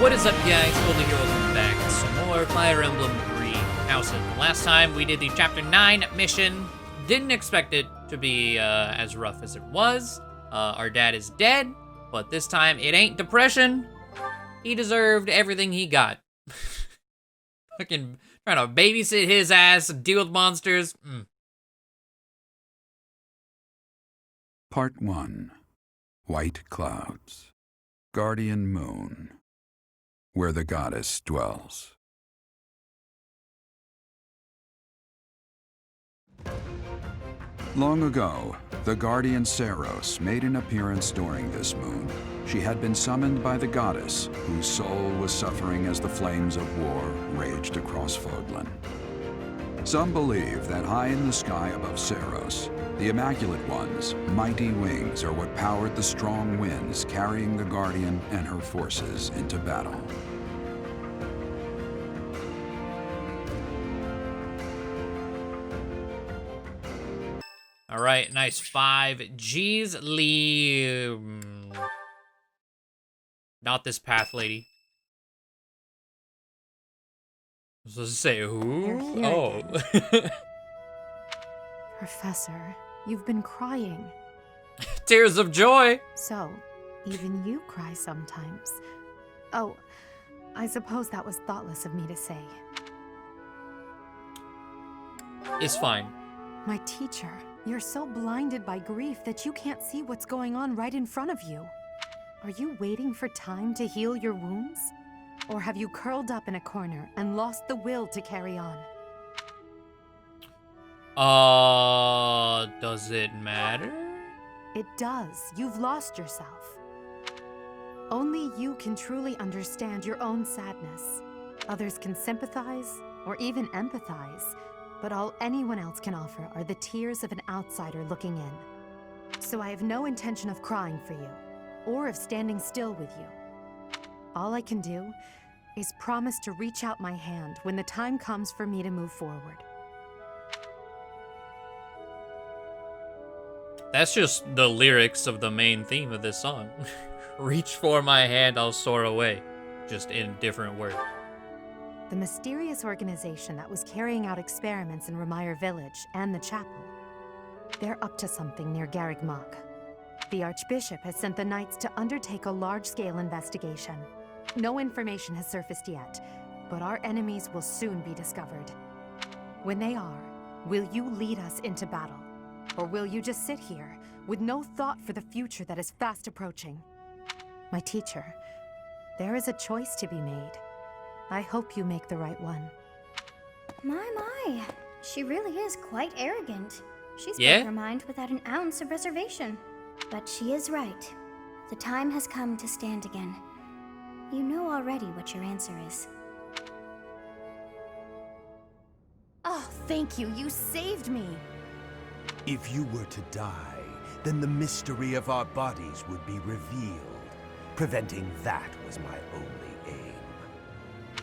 What is up, guys? Fódlan here, welcome back to some more Fire Emblem 3 Houses. Last time we did the Chapter 9 mission. Didn't expect it to be as rough as it was. Our dad is dead, but this time it ain't depression. He deserved everything he got. Fucking trying to babysit his ass, deal with monsters. Part 1. White Clouds. Guardian Moon. Where the goddess dwells. Long ago, the guardian Seiros made an appearance during this moon. She had been summoned by the goddess, whose soul was suffering as the flames of war raged across Fódlan. Some believe that high in the sky above Seiros, the Immaculate One's mighty wings are what powered the strong winds carrying the Guardian and her forces into battle. All right, nice 5 G's. Not this path, lady. I was supposed to say who? Oh. Professor, you've been crying. Tears of joy. So, even you cry sometimes. Oh, I suppose that was thoughtless of me to say. It's fine. My teacher, you're so blinded by grief that you can't see what's going on right in front of you. Are you waiting for time to heal your wounds? Or have you curled up in a corner and lost the will to carry on? Does it matter? It does. You've lost yourself. Only you can truly understand your own sadness. Others can sympathize or even empathize, but all anyone else can offer are the tears of an outsider looking in. So I have no intention of crying for you, or of standing still with you. All I can do is promise to reach out my hand when the time comes for me to move forward. That's just the lyrics of the main theme of this song. Reach for my hand, I'll soar away. Just in different words. The mysterious organization that was carrying out experiments in Remire Village and the chapel. They're up to something near Garreg Mach. The Archbishop has sent the Knights to undertake a large-scale investigation. No information has surfaced yet, but our enemies will soon be discovered. When they are, will you lead us into battle? Or will you just sit here, with no thought for the future that is fast approaching? My teacher, there is a choice to be made. I hope you make the right one. My. She really is quite arrogant. She spoke Yeah? her mind without an ounce of reservation. But she is right. The time has come to stand again. You know already what your answer is. Oh, thank you. You saved me. If you were to die, then the mystery of our bodies would be revealed. Preventing that was my only aim.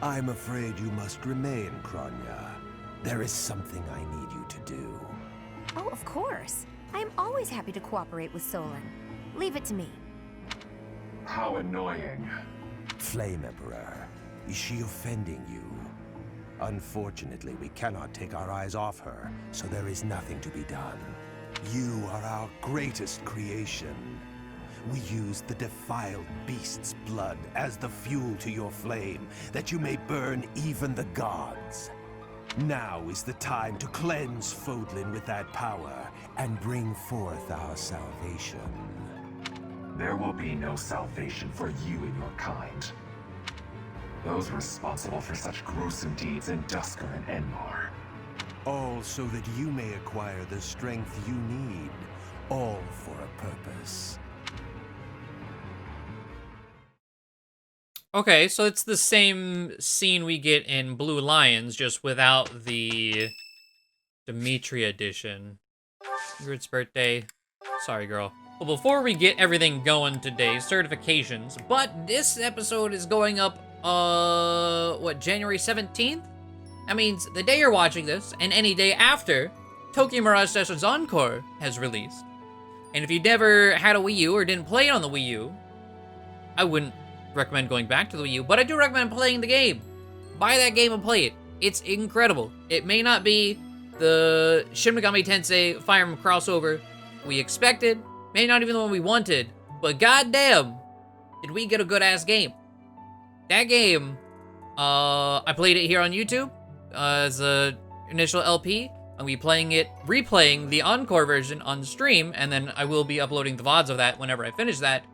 I'm afraid you must remain, Kronya. There is something I need you to do. Oh, of course. I am always happy to cooperate with Solon. Leave it to me. How annoying. Flame Emperor, is she offending you? Unfortunately, we cannot take our eyes off her, so there is nothing to be done. You are our greatest creation. We use the defiled beast's blood as the fuel to your flame, that you may burn even the gods. Now is the time to cleanse Fódlan with that power and bring forth our salvation. There will be no salvation for you and your kind. Those responsible for such gruesome deeds in Duscur and Enmar. All so that you may acquire the strength you need, all for a purpose. Okay, so it's the same scene we get in Blue Lions, just without the Demetria edition. Ingrid's birthday. Sorry, girl. Well, before we get everything going today, certifications, but this episode is going up, January 17th? That means the day you're watching this, and any day after, Tokyo Mirage Sessions Encore has released. And if you never had a Wii U or didn't play it on the Wii U, I wouldn't recommend going back to the Wii U, but I do recommend playing the game. Buy that game and play it. It's incredible. It may not be the Shin Megami Tensei Fire Emblem crossover we expected, may not even the one we wanted, but goddamn, did we get a good-ass game. That game, I played it here on YouTube as a initial LP. I'll be replaying the Encore version on stream, and then I will be uploading the VODs of that whenever I finish that.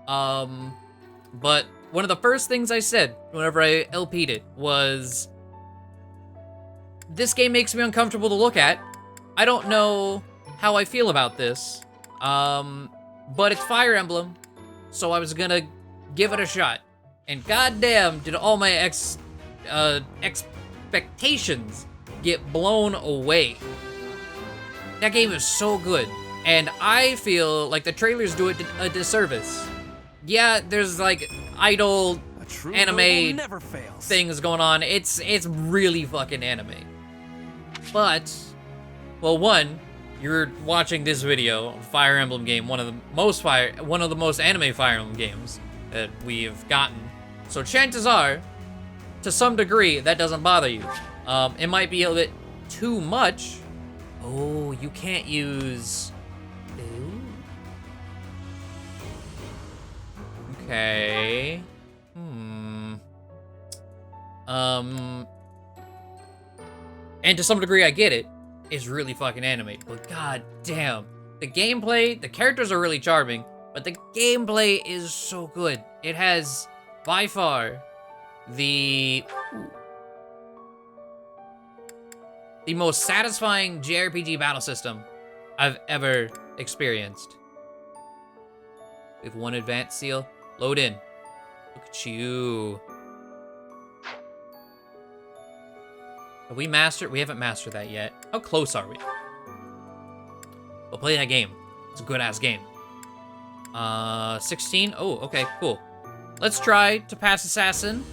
But one of the first things I said whenever I LP'd it was, this game makes me uncomfortable to look at. I don't know how I feel about this, but it's Fire Emblem, so I was gonna give it a shot. And goddamn, did all my expectations get blown away. That game is so good, and I feel like the trailers do it a disservice. Yeah, there's like idle anime never fails. things going on. It's really fucking anime. But, well, one, you're watching this video, Fire Emblem game, one of the most anime Fire Emblem games that we've gotten. So chances are, to some degree, that doesn't bother you. It might be a little bit too much. Oh, you can't use... Ooh. Okay. And to some degree, I get it. It's really fucking anime. But god damn. The gameplay, the characters are really charming, but the gameplay is so good. It has, by far, the most satisfying JRPG battle system I've ever experienced. We have one advanced seal. Load in. Look at you. Have we mastered? We haven't mastered that yet. How close are we? We'll play that game. It's a good-ass game. 16? Oh, okay, cool. Let's try to pass Assassin.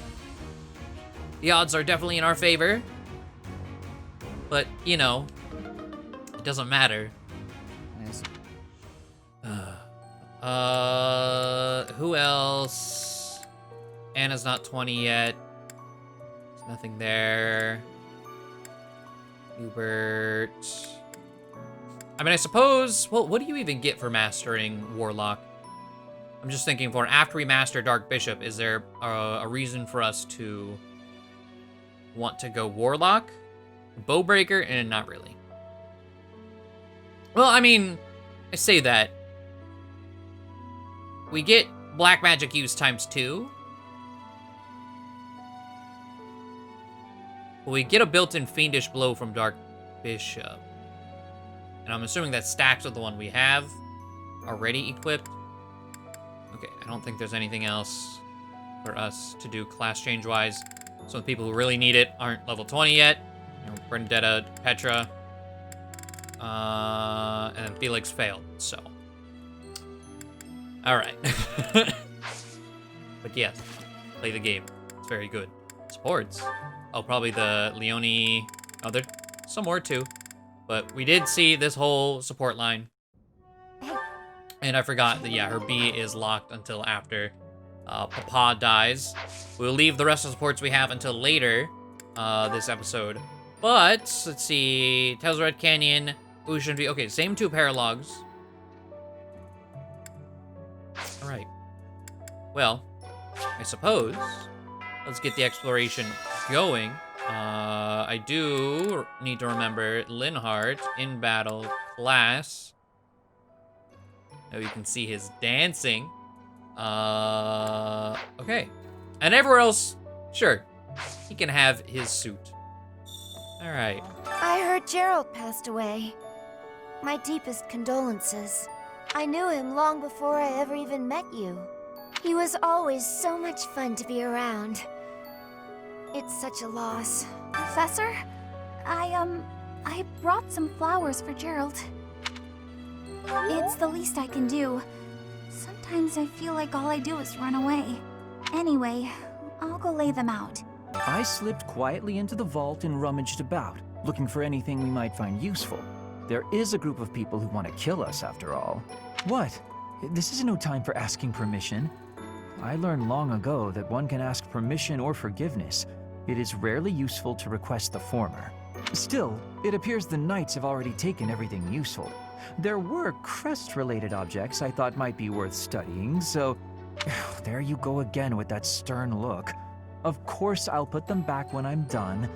The odds are definitely in our favor. But, you know, it doesn't matter. Who else? Anna's not 20 yet. There's nothing there. Hubert. I mean, I suppose, well, what do you even get for mastering Warlock? I'm just thinking for after we master Dark Bishop, is there a reason for us to want to go Warlock? Bowbreaker? And not really. Well, I mean, I say that. We get black magic use ×2. We get a built-in fiendish blow from Dark Bishop. And I'm assuming that stacks with the one we have already equipped. Okay, I don't think there's anything else for us to do class change-wise. Some people who really need it aren't level 20 yet. You know, Brendetta, Petra, and then Felix failed, so. All right. But yes, play the game. It's very good. Sports. Oh, probably the Leone. Oh, there's some more too. But we did see this whole support line. And I forgot that, yeah, her B is locked until after Papa dies. We'll leave the rest of the supports we have until later this episode. But, let's see. Tales of Red Canyon, Ocean V. Okay, same two paralogs. Alright. Well, I suppose let's get the exploration going. I do need to remember Linhardt in battle class. Now you can see his dancing. Okay. And everywhere else, sure. He can have his suit. Alright. I heard Gerald passed away. My deepest condolences. I knew him long before I ever even met you. He was always so much fun to be around. It's such a loss. Professor, I brought some flowers for Gerald. It's the least I can do. Sometimes I feel like all I do is run away. Anyway, I'll go lay them out. I slipped quietly into the vault and rummaged about, looking for anything we might find useful. There is a group of people who want to kill us, after all. What? This is no time for asking permission. I learned long ago that one can ask permission or forgiveness. It is rarely useful to request the former. Still, it appears the knights have already taken everything useful. There were crest-related objects I thought might be worth studying, so... there you go again with that stern look. Of course I'll put them back when I'm done,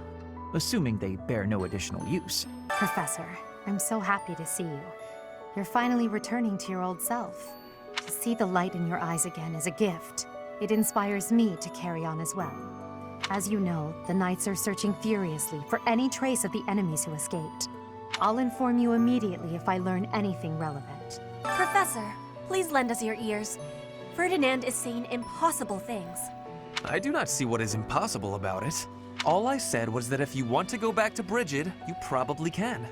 assuming they bear no additional use. Professor, I'm so happy to see you. You're finally returning to your old self. To see the light in your eyes again is a gift. It inspires me to carry on as well. As you know, the Knights are searching furiously for any trace of the enemies who escaped. I'll inform you immediately if I learn anything relevant. Professor, please lend us your ears. Ferdinand is saying impossible things. I do not see what is impossible about it. All I said was that if you want to go back to Brigid, you probably can.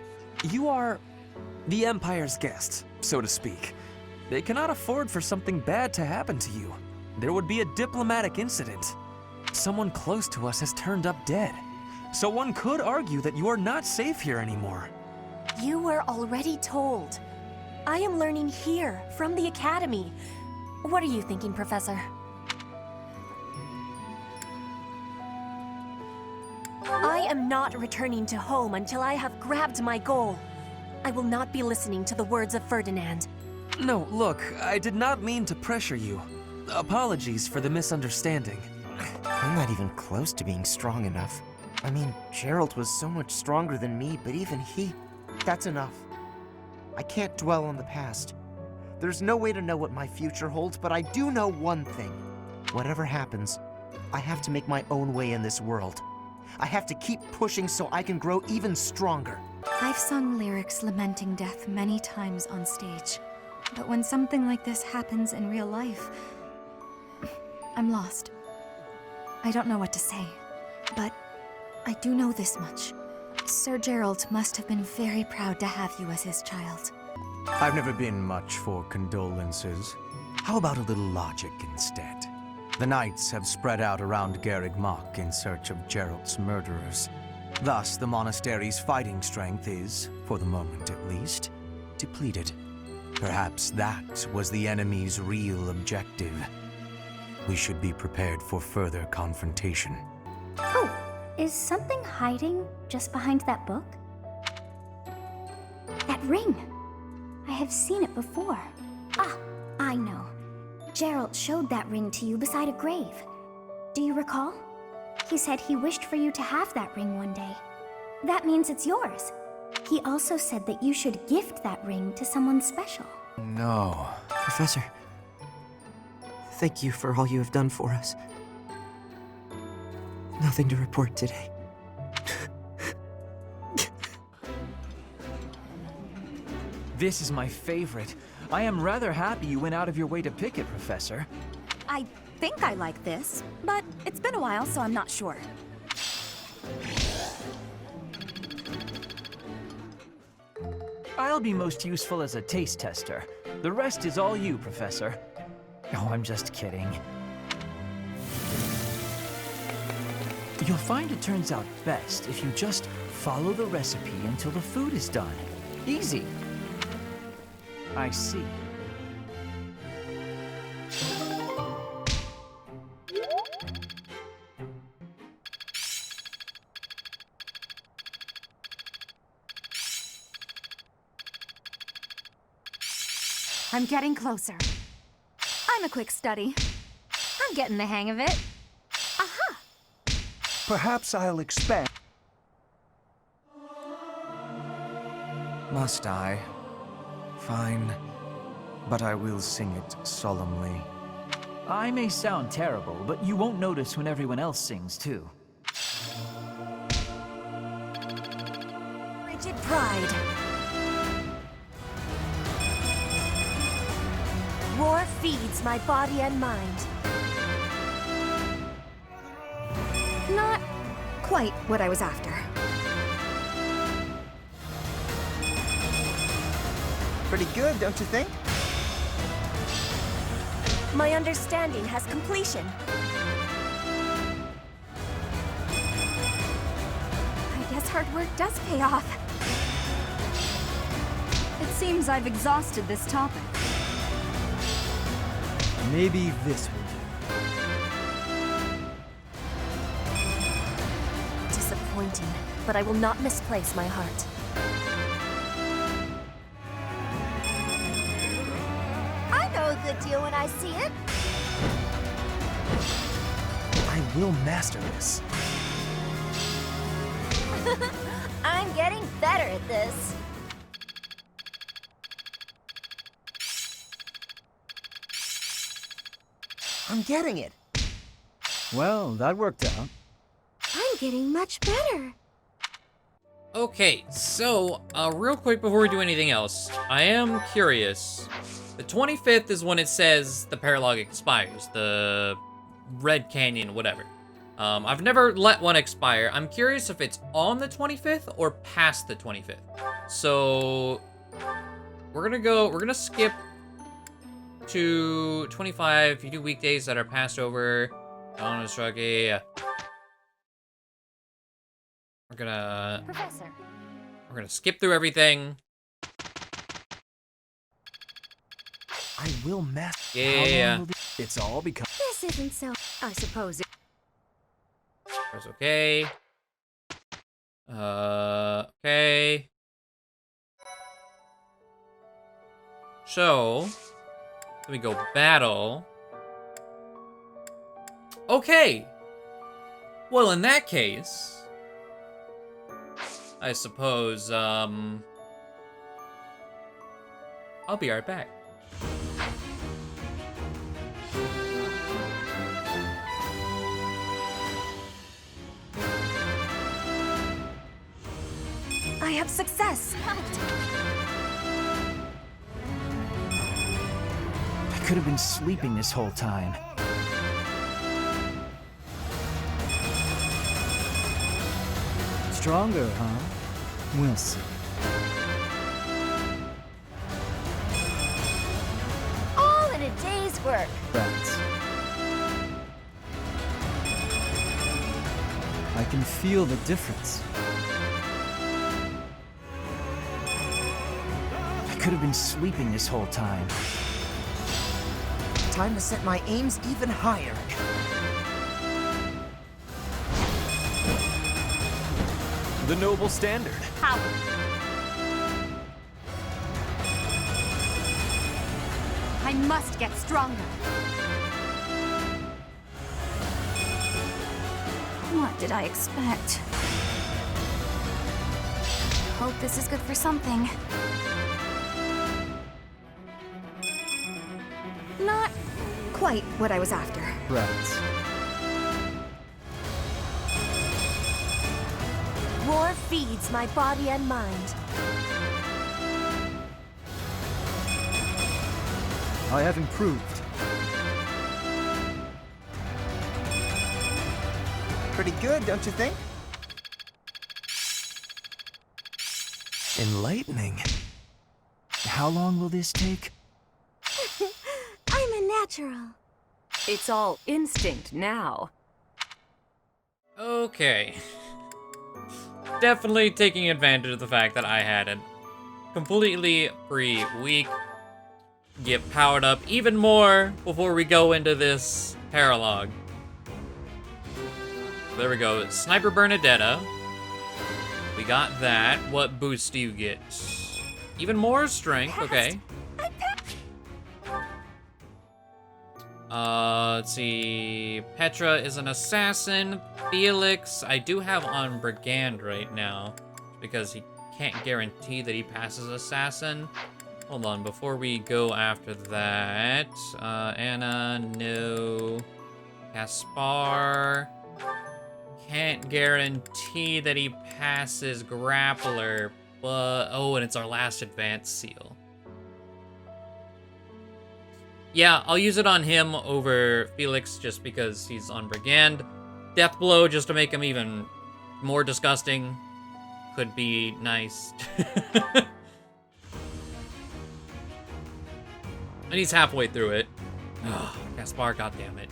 You are the Empire's guest, so to speak. They cannot afford for something bad to happen to you. There would be a diplomatic incident. Someone close to us has turned up dead. So one could argue that you are not safe here anymore. You were already told. I am learning here, from the Academy. What are you thinking, Professor? I am not returning to home until I have grabbed my goal. I will not be listening to the words of Ferdinand. No, look, I did not mean to pressure you. Apologies for the misunderstanding. I'm not even close to being strong enough. I mean, Gerald was so much stronger than me, but even he... That's enough. I can't dwell on the past. There's no way to know what my future holds, but I do know one thing. Whatever happens, I have to make my own way in this world. I have to keep pushing so I can grow even stronger. I've sung lyrics lamenting death many times on stage. But when something like this happens in real life, I'm lost. I don't know what to say, but I do know this much. Sir Gerald must have been very proud to have you as his child. I've never been much for condolences. How about a little logic instead? The knights have spread out around Garreg Mach in search of Gerald's murderers. Thus, the monastery's fighting strength is, for the moment at least, depleted. Perhaps that was the enemy's real objective. We should be prepared for further confrontation. Oh, is something hiding just behind that book? That ring! I have seen it before. Ah, I know. Gerald showed that ring to you beside a grave. Do you recall? He said he wished for you to have that ring one day. That means it's yours. He also said that you should gift that ring to someone special. No. Professor, thank you for all you have done for us. Nothing to report today. This is my favorite. I am rather happy you went out of your way to pick it, Professor. I think I like this, but it's been a while, so I'm not sure. I'll be most useful as a taste tester. The rest is all you, Professor. Oh, I'm just kidding. You'll find it turns out best if you just follow the recipe until the food is done. Easy. I see. I'm getting closer. I'm a quick study. I'm getting the hang of it. Aha! Perhaps I'll expand. Must I? Fine. But I will sing it solemnly. I may sound terrible, but you won't notice when everyone else sings too. Rigid pride. War feeds my body and mind. Not quite what I was after. Pretty good, don't you think? My understanding has completion. I guess hard work does pay off. It seems I've exhausted this topic. Maybe this will do. disappointing, but I will not misplace my heart. I know a good deal when I see it. I will master this. I'm getting better at this. I'm getting it. Well, that worked out. I'm getting much better. Okay, so, real quick before we do anything else, I am curious. The 25th is when it says the paralog expires, the Red Canyon, whatever. I've never let one expire. I'm curious if it's on the 25th or past the 25th. So, we're gonna skip to 25. If you do weekdays that are passed over, we're gonna Professor. We're gonna skip through everything. I will master. Yeah. It's all because. This isn't so. I suppose it. That's okay. Okay. So, let me go battle. Okay. Well, in that case, I suppose, I'll be right back. I have success! I could have been sleeping this whole time. Stronger, huh? We'll see. All in a day's work. Rats. I can feel the difference. I could have been sleeping this whole time. Time to set my aims even higher. The noble standard. How? I must get stronger. What did I expect? Hope this is good for something. Not quite what I was after. Rats. War feeds my body and mind. I have improved. Pretty good, don't you think? Enlightening. How long will this take? I'm a natural. It's all instinct now. Okay. Definitely taking advantage of the fact that I had a completely free week. Get powered up even more before we go into this paralog. There we go. Sniper Bernadetta. We got that. What boost do you get? Even more strength. Okay. Let's see. Petra is an assassin. Felix, I do have on Brigand right now because he can't guarantee that he passes assassin. Hold on, before we go after that, Anna, no. Caspar, can't guarantee that he passes grappler, but, oh, and it's our last advanced seal. Yeah, I'll use it on him over Felix just because he's on Brigand. Death Blow, just to make him even more disgusting, could be nice. And he's halfway through it. Oh, Gaspar, goddammit.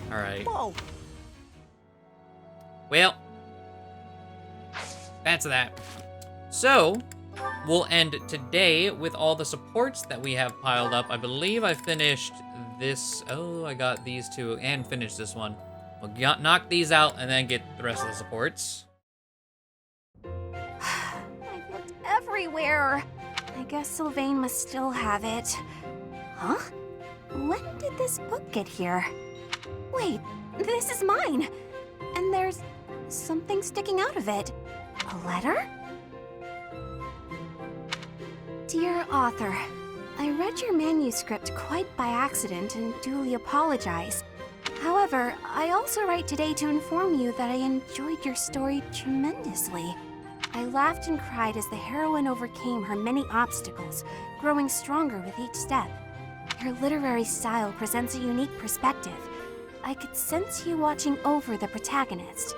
Alright. Whoa. Well, that's that. So, we'll end today with all the supports that we have piled up. I believe I finished this. Oh, I got these two and finished this one. We'll knock these out and then get the rest of the supports. I've looked everywhere. I guess Sylvain must still have it. Huh? When did this book get here? Wait, this is mine. And there's something sticking out of it. A letter? Dear author, I read your manuscript quite by accident and duly apologize. However, I also write today to inform you that I enjoyed your story tremendously. I laughed and cried as the heroine overcame her many obstacles, growing stronger with each step. Your literary style presents a unique perspective. I could sense you watching over the protagonist.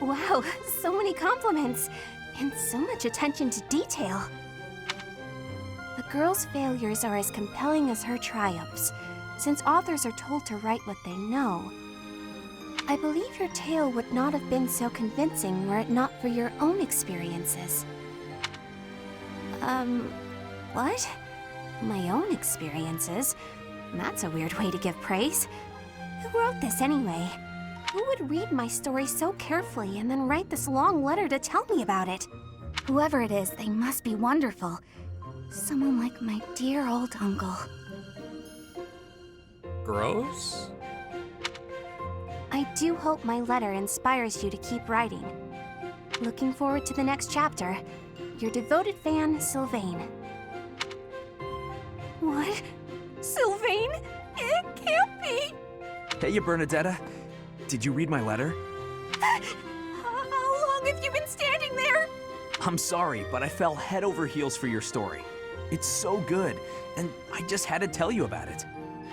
Wow, so many compliments, and so much attention to detail. The girl's failures are as compelling as her triumphs, since authors are told to write what they know. I believe your tale would not have been so convincing were it not for your own experiences. What? My own experiences? That's a weird way to give praise. Who wrote this anyway? Who would read my story so carefully and then write this long letter to tell me about it? Whoever it is, they must be wonderful. Someone like my dear old uncle. Gross? I do hope my letter inspires you to keep writing. Looking forward to the next chapter. Your devoted fan, Sylvain. What? Sylvain? It can't be! Hey, Bernadetta. Did you read my letter? How long have you been standing there? I'm sorry, but I fell head over heels for your story. It's so good, and I just had to tell you about it.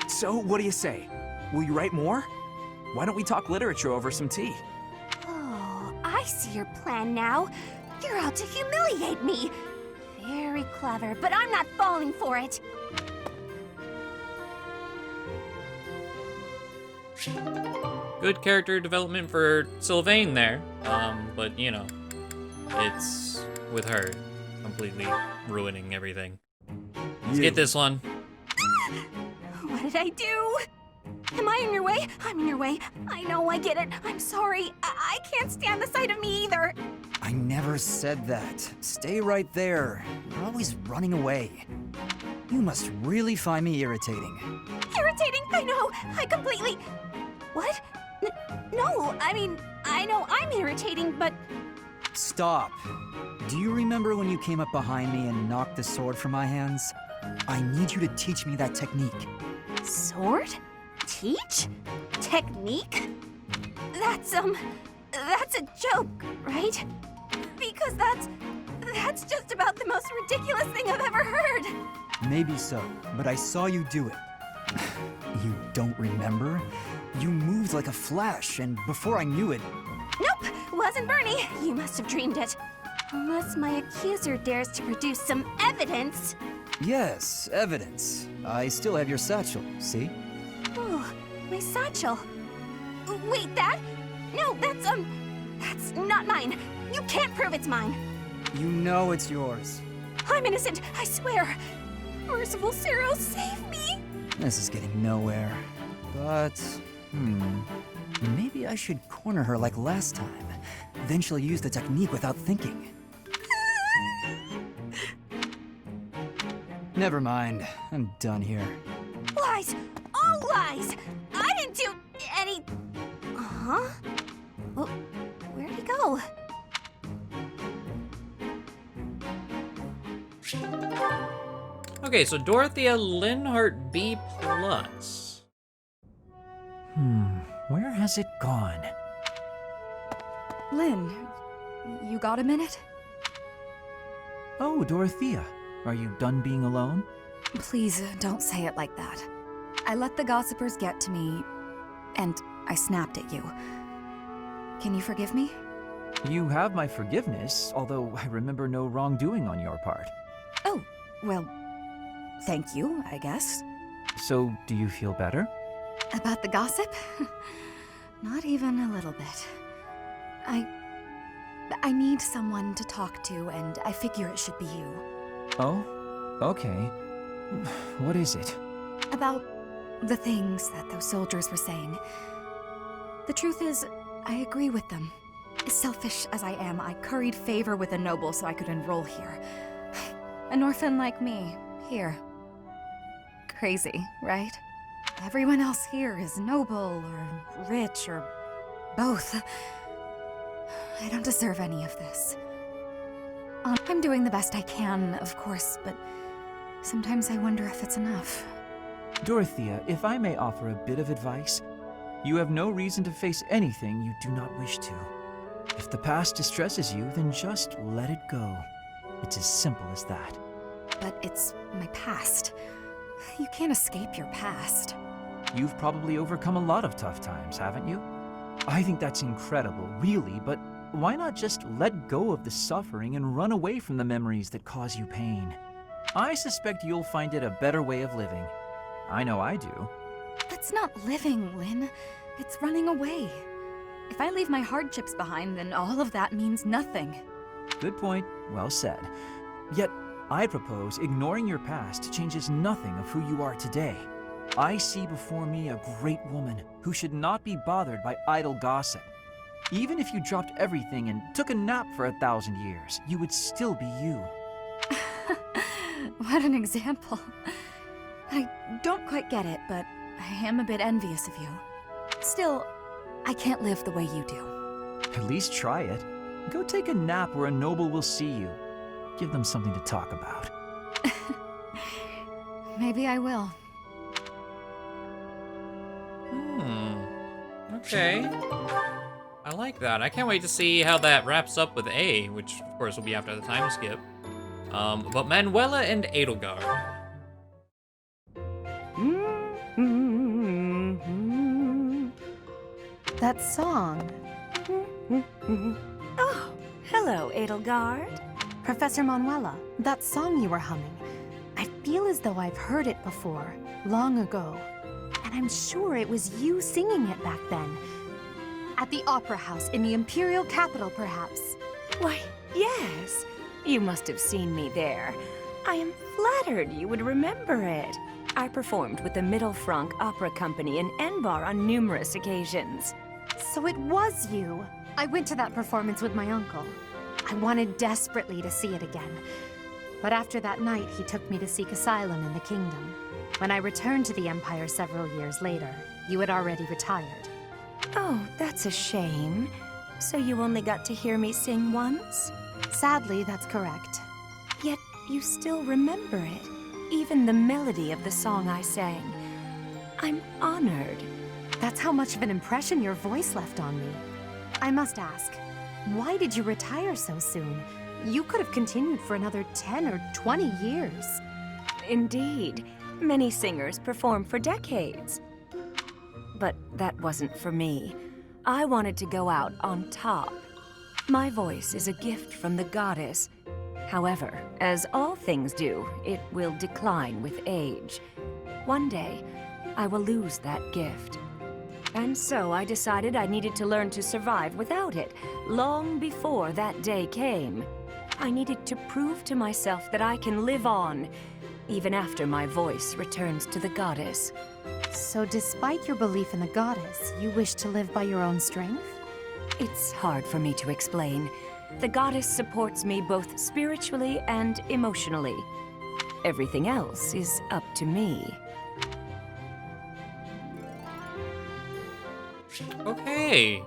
So, what do you say? Will you write more? Why don't we talk literature over some tea? Oh, I see your plan now. You're out to humiliate me. Very clever, but I'm not falling for it. Good character development for Sylvain there. But you know, it's with her completely ruining everything. Let's get this one. What did I do? Am I in your way? I'm in your way. I know, I get it. I'm sorry. I can't stand the sight of me either. I never said that. Stay right there. You're always running away. You must really find me irritating. Irritating? I know. I completely... What? No, I mean, I know I'm irritating, but... Stop. Do you remember when you came up behind me and knocked the sword from my hands? I need you to teach me that technique. Sword? Teach? Technique? That's a joke, right? Because that's just about the most ridiculous thing I've ever heard. Maybe so, but I saw you do it. You don't remember? You moved like a flash, and before I knew it... Nope, wasn't Bernie. You must have dreamed it. Unless my accuser dares to produce some evidence. Yes, evidence. I still have your satchel, see? Oh, my satchel. Wait, that? No, that's not mine. You can't prove it's mine. You know it's yours. I'm innocent, I swear. Merciful Zero, save me. This is getting nowhere. But, maybe I should corner her like last time. Then she'll use the technique without thinking. Never mind. I'm done here. Lies! All lies! I didn't do any... Huh? Well, where'd he go? Okay, so Dorothea Linhart B+. Where has it gone? Lynn, you got a minute? Oh, Dorothea. Are you done being alone? Please, don't say it like that. I let the gossipers get to me, and I snapped at you. Can you forgive me? You have my forgiveness, although I remember no wrongdoing on your part. Oh, well, thank you, I guess. So, do you feel better? About the gossip? Not even a little bit. I need someone to talk to, and I figure it should be you. Oh? Okay. What is it? About the things that those soldiers were saying. The truth is, I agree with them. As selfish as I am, I curried favor with a noble so I could enroll here. An orphan like me, here. Crazy, right? Everyone else here is noble, or rich, or both. I don't deserve any of this. I'm doing the best I can, of course, but sometimes I wonder if it's enough. Dorothea, if I may offer a bit of advice, you have no reason to face anything you do not wish to. If the past distresses you, then just let it go. It's as simple as that. But it's my past. You can't escape your past. You've probably overcome a lot of tough times, haven't you? I think that's incredible, really, but why not just let go of the suffering and run away from the memories that cause you pain? I suspect you'll find it a better way of living. I know I do. That's not living, Lynn. It's running away. If I leave my hardships behind, then all of that means nothing. Good point. Well said. Yet, I propose ignoring your past changes nothing of who you are today. I see before me a great woman who should not be bothered by idle gossip. Even if you dropped everything and took a nap for 1,000 years, you would still be you. What an example. I don't quite get it, but I am a bit envious of you. Still, I can't live the way you do. At least try it. Go take a nap where a noble will see you. Give them something to talk about. Maybe I will. Okay. I like that. I can't wait to see how that wraps up with A, which of course will be after the time skip. But Manuela and Edelgard. That song. Oh, hello, Edelgard. Professor Manuela, that song you were humming. I feel as though I've heard it before, long ago. And I'm sure it was you singing it back then. At the Opera House in the Imperial capital, perhaps. Why, yes. You must have seen me there. I am flattered you would remember it. I performed with the Mittelfrank Opera Company in Enbar on numerous occasions. So it was you. I went to that performance with my uncle. I wanted desperately to see it again. But after that night, he took me to seek asylum in the kingdom. When I returned to the Empire several years later, you had already retired. Oh, that's a shame. So you only got to hear me sing once? Sadly, that's correct. Yet you still remember it, even the melody of the song I sang. I'm honored. That's how much of an impression your voice left on me. I must ask, why did you retire so soon? You could have continued for another 10 or 20 years. Indeed. Many singers perform for decades. But that wasn't for me. I wanted to go out on top. My voice is a gift from the goddess. However, as all things do, it will decline with age. One day, I will lose that gift. And so I decided I needed to learn to survive without it, long before that day came. I needed to prove to myself that I can live on, even after my voice returns to the goddess. So despite your belief in the goddess, you wish to live by your own strength? It's hard for me to explain. The goddess supports me both spiritually and emotionally. Everything else is up to me. Okay.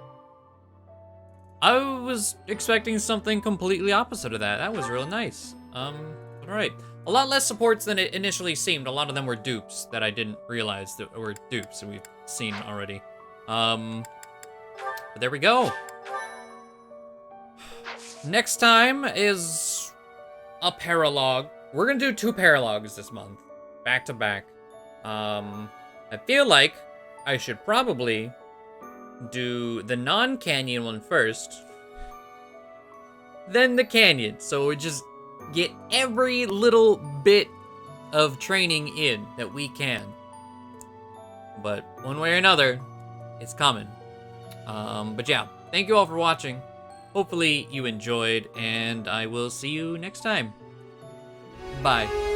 I was expecting something completely opposite of that. That was really nice. Alright. A lot less supports than it initially seemed. A lot of them were dupes that I didn't realize that were dupes that we've seen already. But there we go. Next time is a paralogue. We're gonna do 2 paralogues this month, back to back. I feel like I should probably do the non-canyon one first, then the canyon, so we just get every little bit of training in that we can. But one way or another, it's coming. But yeah, thank you all for watching. Hopefully you enjoyed, and I will see you next time. Bye.